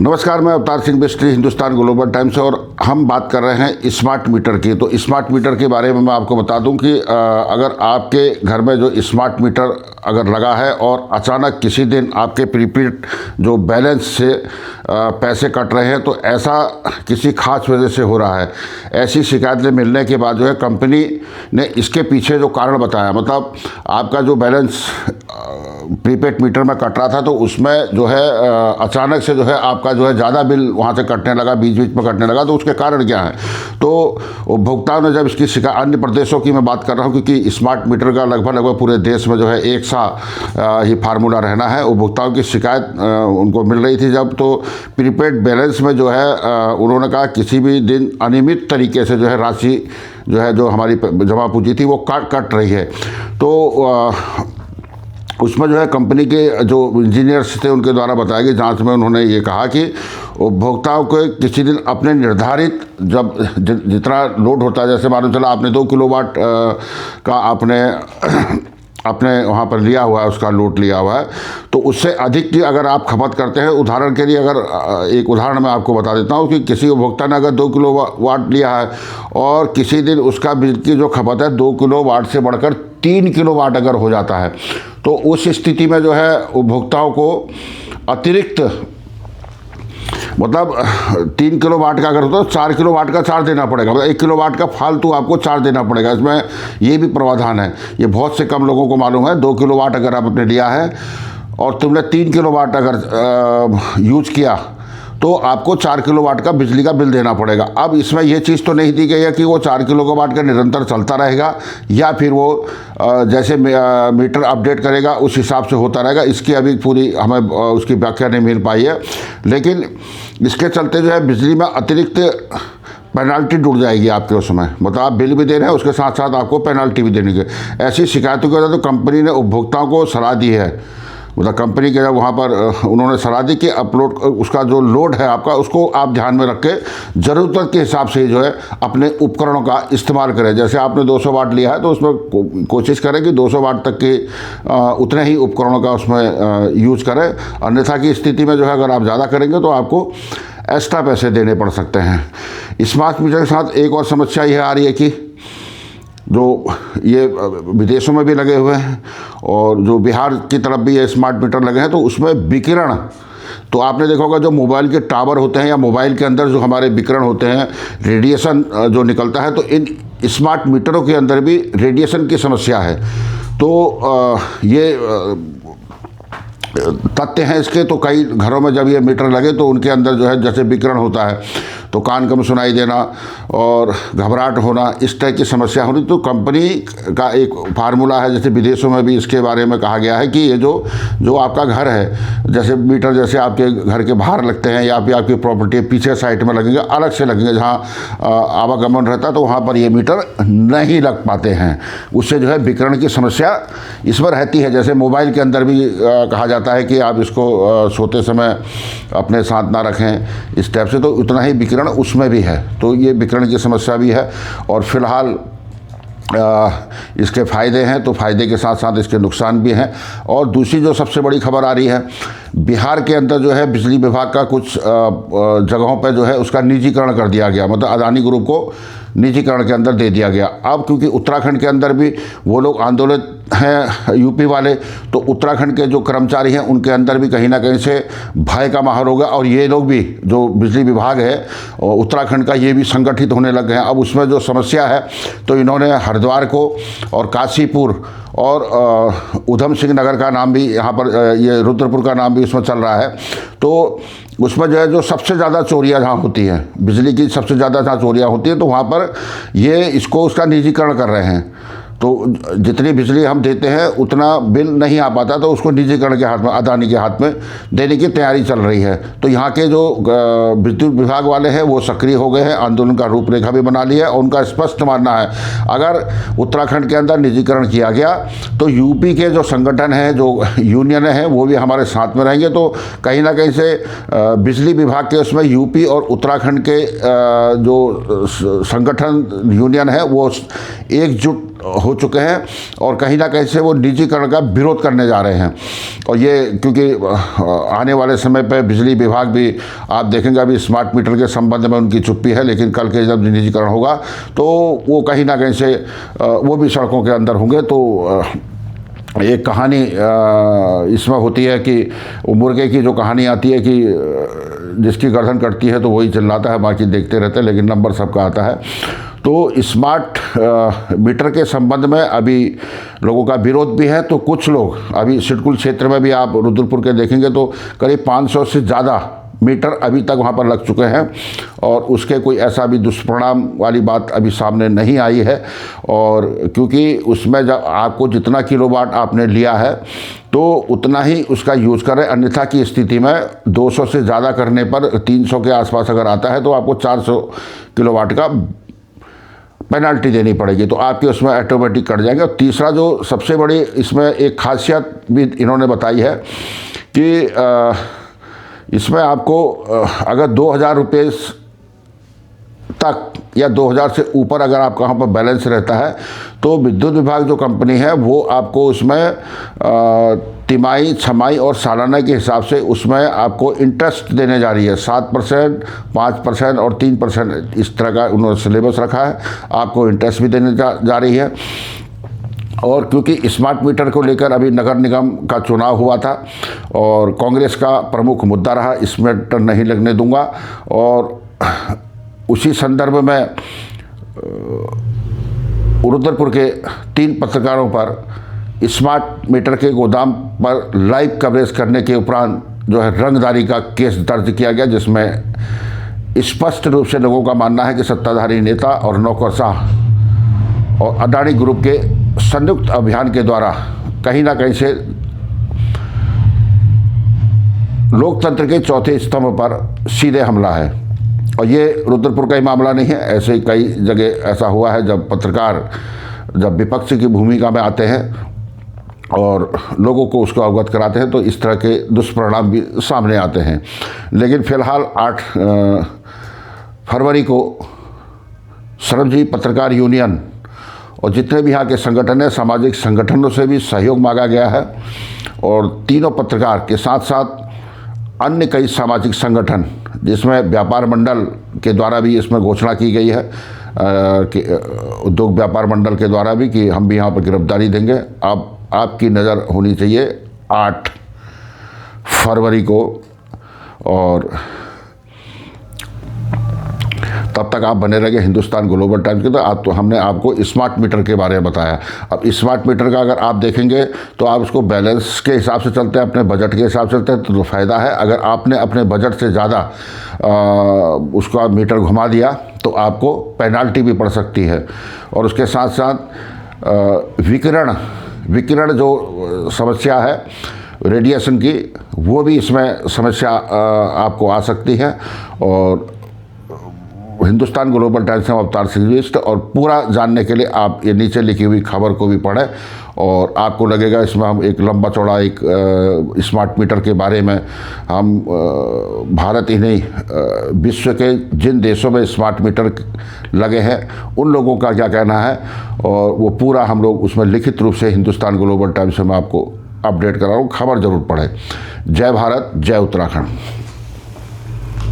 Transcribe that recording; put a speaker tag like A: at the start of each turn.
A: नमस्कार, मैं Avtar Singh बिस्ट्री, Hindustan global times से, और हम बात कर रहे हैं स्मार्ट मीटर की। तो स्मार्ट मीटर के बारे में मैं आपको बता दूं कि अगर आपके घर में जो स्मार्ट मीटर अगर लगा है और अचानक किसी दिन आपके प्रीपेड जो बैलेंस से पैसे कट रहे हैं, तो ऐसा किसी खास वजह से हो रहा है। ऐसी शिकायतें मिलने के बाद जो है कंपनी ने इसके पीछे जो कारण बताया, मतलब आपका जो बैलेंस प्रीपेड मीटर में कट रहा था, तो उसमें जो है अचानक से जो है आपका जो है ज़्यादा बिल वहाँ से कटने लगा, बीच बीच में कटने लगा। तो उसके कारण क्या है? तो उपभोक्ताओं ने जब इसकी शिकायत, अन्य प्रदेशों की मैं बात कर रहा हूँ क्योंकि स्मार्ट मीटर का लगभग पूरे देश में जो है एक सा ही फार्मूला रहना है। उपभोक्ताओं की शिकायत उनको मिल रही थी जब, तो प्रीपेड बैलेंस में जो है उन्होंने कहा किसी भी दिन अनियमित तरीके से जो है राशि जो है जो हमारी जमा पूंजी थी वो कट रही है। तो उसमें जो है कंपनी के जो इंजीनियर्स थे उनके द्वारा बताया कि जांच में उन्होंने ये कहा कि उपभोक्ताओं को किसी दिन अपने निर्धारित जब जितना लोड होता है, जैसे मालूम चला आपने 2 किलोवाट का अपने वहाँ पर लिया हुआ है, उसका लोड लिया हुआ है, तो उससे अधिक की अगर आप खपत करते हैं, उदाहरण के लिए अगर एक उदाहरण मैं आपको बता देता हूँ कि किसी उपभोक्ता ने अगर 2 किलोवाट लिया है और किसी दिन उसका बिजली की जो खपत है 2 किलोवाट से बढ़कर 3 किलोवाट अगर हो जाता है, तो उस स्थिति में जो है उपभोक्ताओं को अतिरिक्त, मतलब 3 किलोवाट का अगर होता है तो 4 किलोवाट का चार्ज देना पड़ेगा, मतलब 1 किलोवाट का फालतू आपको चार्ज देना पड़ेगा। इसमें ये भी प्रावधान है, ये बहुत से कम लोगों को मालूम है। 2 किलोवाट अगर आपने लिया है और तुमने 3 किलोवाट अगर यूज किया तो आपको 4 किलोवाट का बिजली का बिल देना पड़ेगा। अब इसमें यह चीज़ तो नहीं दी गई है कि वो 4 किलोवाट का निरंतर चलता रहेगा या फिर वो जैसे मीटर अपडेट करेगा उस हिसाब से होता रहेगा। इसकी अभी पूरी हमें उसकी व्याख्या नहीं मिल पाई है, लेकिन इसके चलते जो है बिजली में अतिरिक्त पेनल्टी जुड़ जाएगी आपके उसमें, मतलब आप बिल भी दे रहे हैं उसके साथ साथ आपको पेनल्टी भी देनी है। ऐसी शिकायतों के वजह तो कंपनी ने उपभोक्ताओं को सलाह दी है, मतलब कंपनी के जब वहाँ पर उन्होंने सलाह दी कि अपलोड उसका जो लोड है आपका, उसको आप ध्यान में रख के ज़रूरत के हिसाब से जो है अपने उपकरणों का इस्तेमाल करें। जैसे आपने 200 वाट लिया है तो उसमें कोशिश करें कि 200 वाट तक के उतने ही उपकरणों का उसमें यूज करें। अन्यथा की स्थिति में जो है अगर आप ज़्यादा करेंगे तो आपको एक्स्ट्रा पैसे देने पड़ सकते हैं। स्मार्ट मीटर के साथ एक और समस्या यह आ रही है कि जो ये विदेशों में भी लगे हुए हैं और जो बिहार की तरफ भी ये स्मार्ट मीटर लगे हैं, तो उसमें विकिरण, तो आपने देखा होगा जो मोबाइल के टावर होते हैं या मोबाइल के अंदर जो हमारे विकिरण होते हैं, रेडिएशन जो निकलता है, तो इन स्मार्ट मीटरों के अंदर भी रेडिएशन की समस्या है। तो ये तथ्य हैं इसके। तो कई घरों में जब ये मीटर लगे तो उनके अंदर जो है जैसे विकिरण होता है तो कान कम सुनाई देना और घबराहट होना, इस तरह की समस्या होनी। तो कंपनी का एक फार्मूला है, जैसे विदेशों में भी इसके बारे में कहा गया है कि ये जो आपका घर है, जैसे मीटर जैसे आपके घर के बाहर लगते हैं या फिर आपकी प्रॉपर्टी पीछे साइड में लगेंगे, अलग से लगेंगे, जहाँ आवागमन रहता है तो वहाँ पर ये मीटर नहीं लग पाते हैं। उससे जो है विकिरण की समस्या इसमें रहती है। जैसे मोबाइल के अंदर भी कहा जाता है कि आप इसको सोते समय अपने साथ ना रखें, इस टाइप से, तो उतना ही विकिरण उसमें भी है। तो ये विकिरण की समस्या भी है। और फिलहाल इसके फ़ायदे हैं, तो फ़ायदे के साथ साथ इसके नुकसान भी हैं। और दूसरी जो सबसे बड़ी खबर आ रही है, बिहार के अंदर जो है बिजली विभाग का कुछ जगहों पर जो है उसका निजीकरण कर दिया गया, मतलब अदानी ग्रुप को निजीकरण के अंदर दे दिया गया। अब क्योंकि उत्तराखंड के अंदर भी वो लोग आंदोलित हैं यूपी वाले, तो उत्तराखंड के जो कर्मचारी हैं उनके अंदर भी कहीं ना कहीं से भय का माहौल होगा। और ये लोग भी, जो बिजली विभाग है उत्तराखंड का, ये भी संगठित होने लग गए हैं। अब उसमें जो समस्या है, तो इन्होंने हरिद्वार को और काशीपुर और उधम सिंह नगर का नाम भी यहाँ पर, ये रुद्रपुर का नाम भी उसमें चल रहा है। तो उसमें जो है जो सबसे ज़्यादा चोरियाँ जहाँ होती हैं, बिजली की सबसे ज़्यादा जहाँ चोरियाँ होती हैं, तो वहाँ पर ये इसको उसका निजीकरण कर रहे हैं। तो जितनी बिजली हम देते हैं उतना बिल नहीं आ पाता, तो उसको निजीकरण के हाथ में, अदानी के हाथ में देने की तैयारी चल रही है। तो यहाँ के जो विद्युत विभाग वाले हैं वो सक्रिय हो गए हैं, आंदोलन का रूपरेखा भी बना लिया है। और उनका स्पष्ट मानना है अगर उत्तराखंड के अंदर निजीकरण किया गया तो यूपी के जो संगठन हैं, जो यूनियन हैं, वो भी हमारे साथ में रहेंगे। तो कहीं ना कहीं से बिजली विभाग के उसमें यूपी और उत्तराखंड के जो संगठन यूनियन है वो एकजुट हो चुके हैं और कहीं ना कहीं से वो निजीकरण का विरोध करने जा रहे हैं। और ये क्योंकि आने वाले समय पर बिजली विभाग भी आप देखेंगे अभी स्मार्ट मीटर के संबंध में उनकी चुप्पी है, लेकिन कल के जब निजीकरण होगा तो वो कहीं ना कहीं से वो भी सड़कों के अंदर होंगे। तो एक कहानी इसमें होती है कि वो मुर्गे की जो कहानी आती है कि जिसकी गर्दन कटती है तो वही चिल्लाता है, बाकी देखते रहते हैं, लेकिन नंबर सबका आता है। तो स्मार्ट मीटर के संबंध में अभी लोगों का विरोध भी है। तो कुछ लोग अभी सिडकुल क्षेत्र में भी आप रुद्रपुर के देखेंगे तो करीब 500 से ज़्यादा मीटर अभी तक वहाँ पर लग चुके हैं और उसके कोई ऐसा भी दुष्परिणाम वाली बात अभी सामने नहीं आई है। और क्योंकि उसमें जब आपको जितना किलोवाट आपने लिया है तो उतना ही उसका यूज़ करें, अन्यथा की स्थिति में 200 से ज़्यादा करने पर 300 के आसपास अगर आता है तो आपको 400 किलोवाट का पेनल्टी देनी पड़ेगी, तो आपके उसमें ऑटोमेटिक कट जाएंगे। और तीसरा जो सबसे बड़ी इसमें एक खासियत भी इन्होंने बताई है कि इसमें आपको अगर 2000 रुपये तक या 2000 से ऊपर अगर आपका वहाँ पर बैलेंस रहता है तो विद्युत विभाग जो कंपनी है वो आपको उसमें तिमाही, छमाही और सालाना के हिसाब से उसमें आपको इंटरेस्ट देने जा रही है। 7%, 5% और 3% इस तरह का उन्होंने सिलेबस रखा है, आपको इंटरेस्ट भी देने जा रही है। और क्योंकि स्मार्ट मीटर को लेकर अभी नगर निगम का चुनाव हुआ था और कांग्रेस का प्रमुख मुद्दा रहा इसमें मीटर नहीं लगने दूंगा, और उसी संदर्भ में रुद्रपुर के 3 पत्रकारों पर स्मार्ट मीटर के गोदाम पर लाइव कवरेज करने के उपरांत जो है रंगदारी का केस दर्ज किया गया, जिसमें स्पष्ट रूप से लोगों का मानना है कि सत्ताधारी नेता और नौकरशाह और अडानी ग्रुप के संयुक्त अभियान के द्वारा कहीं ना कहीं से लोकतंत्र के चौथे स्तंभ पर सीधे हमला है। और ये रुद्रपुर का ही मामला नहीं है, ऐसे कई जगह ऐसा हुआ है जब पत्रकार जब विपक्ष की भूमिका में आते हैं और लोगों को उसको अवगत कराते हैं तो इस तरह के दुष्परिणाम भी सामने आते हैं। लेकिन फिलहाल 8 फरवरी को श्रमजीवी पत्रकार यूनियन और जितने भी यहाँ के संगठन हैं, सामाजिक संगठनों से भी सहयोग मांगा गया है और तीनों पत्रकार के साथ साथ अन्य कई सामाजिक संगठन, जिसमें व्यापार मंडल के द्वारा भी इसमें घोषणा की गई है कि उद्योग व्यापार मंडल के द्वारा भी कि हम भी यहाँ पर गिरफ्तारी देंगे। अब आपकी नज़र होनी चाहिए 8 फरवरी को, और तब तक आप बने रहिए हिंदुस्तान ग्लोबल टाइम्स के। तो हमने आपको स्मार्ट मीटर के बारे में बताया। अब स्मार्ट मीटर का अगर आप देखेंगे तो आप उसको बैलेंस के हिसाब से चलते हैं, अपने बजट के हिसाब से चलते हैं तो फ़ायदा है। अगर आपने अपने बजट से ज़्यादा उसका मीटर घुमा दिया तो आपको पेनाल्टी भी पड़ सकती है। और उसके साथ साथ विकिरण जो समस्या है रेडिएशन की, वो भी इसमें समस्या आपको आ सकती है। और हिंदुस्तान ग्लोबल टाइम्स में अवतार सिंह और पूरा जानने के लिए आप ये नीचे लिखी हुई खबर को भी पढ़ें और आपको लगेगा इसमें हम एक लंबा चौड़ा एक स्मार्ट मीटर के बारे में हम भारत ही नहीं विश्व के जिन देशों में स्मार्ट मीटर लगे हैं उन लोगों का क्या कहना है, और वो पूरा हम लोग उसमें लिखित रूप से हिंदुस्तान ग्लोबल टाइम्स में आपको अपडेट करा रहा हूँ। खबर जरूर पढ़ें। जय भारत, जय उत्तराखंड।